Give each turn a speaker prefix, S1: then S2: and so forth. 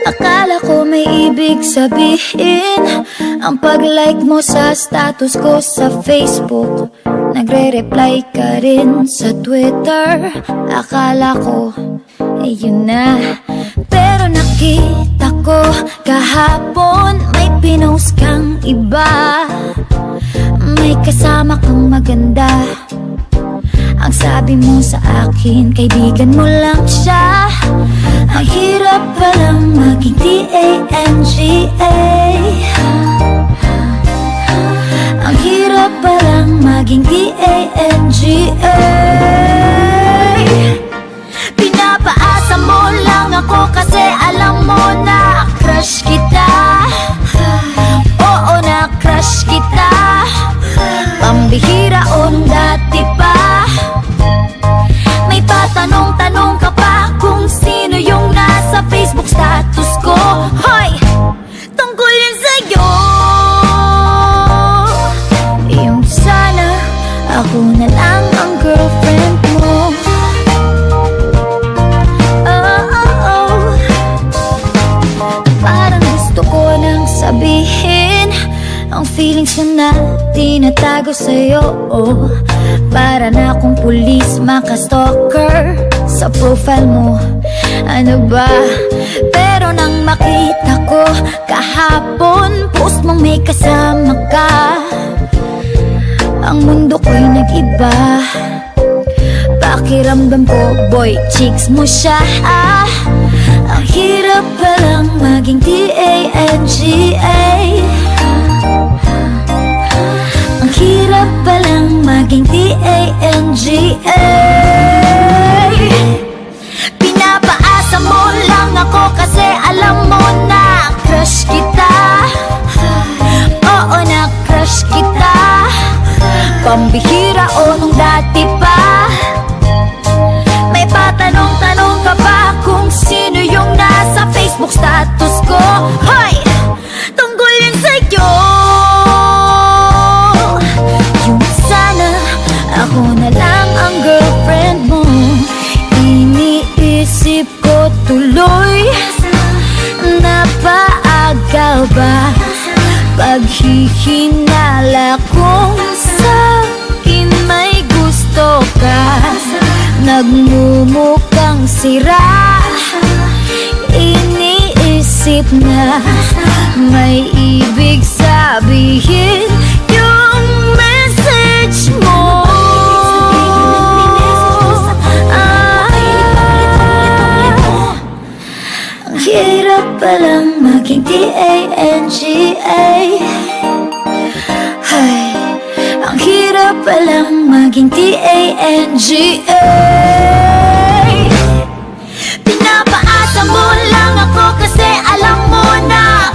S1: Akala ko may ibig sabihin ang pag-like mo sa status ko sa Facebook. Nagre-reply ka rin sa Twitter. Akala ko, yun na. Pero nakita ko kahapon may pinost kang iba. May kasama kang maganda. Ang sabi mo sa akin, kaibigan mo lang siya. Ang hirap palang maging D-A-N-G-A. Ang hirap palang maging D-A-N-G-A. Pinapaasa mo lang ako kasi alam mo na crush kita. Oo, na crush kita. Pambihira o nung dati pa. May patanong-tanong ka pa kung sino yung nasa Facebook status ko. Hoy! Tungkol yan sa'yo. Yung sana ako na lang ang girlfriend mo. Parang gusto ko nang sabihin ang feelings na tinatago sa'yo. Para na akong pulis, maka-stalker sa profile mo. Ano ba? Pero nang makita ko kahapon post mong may kasama ka, ang mundo ko'y nag-iba. Pakiramdam ko, boy, chicks mo siya. Ang hirap palang maging D-A-N-G-A. Ang hirap palang maging D-A-N-G-A. Pinapaasa mo lang ako kasi alam mo na crush kita. Oo, na crush kita. Pambihira o nung dati pa. May patanong-tanong ka pa kung sino yung nasa Facebook status ko. Hoy! Tungkol yun sa'yo. Yung sana ako na lang ang girlfriend mo. Iniisip ko tuloy, napaaga ba paghihinala kung sa'kin may gusto ka. Nagmumukhang sira, iniisip na may ibig sabihin yung message mo. Ang hirap palang maging D-A-N-G-A. Ay, ang hirap palang maging D-A-N-G-A. Pinapaasa mo lang ako kasi alam mo na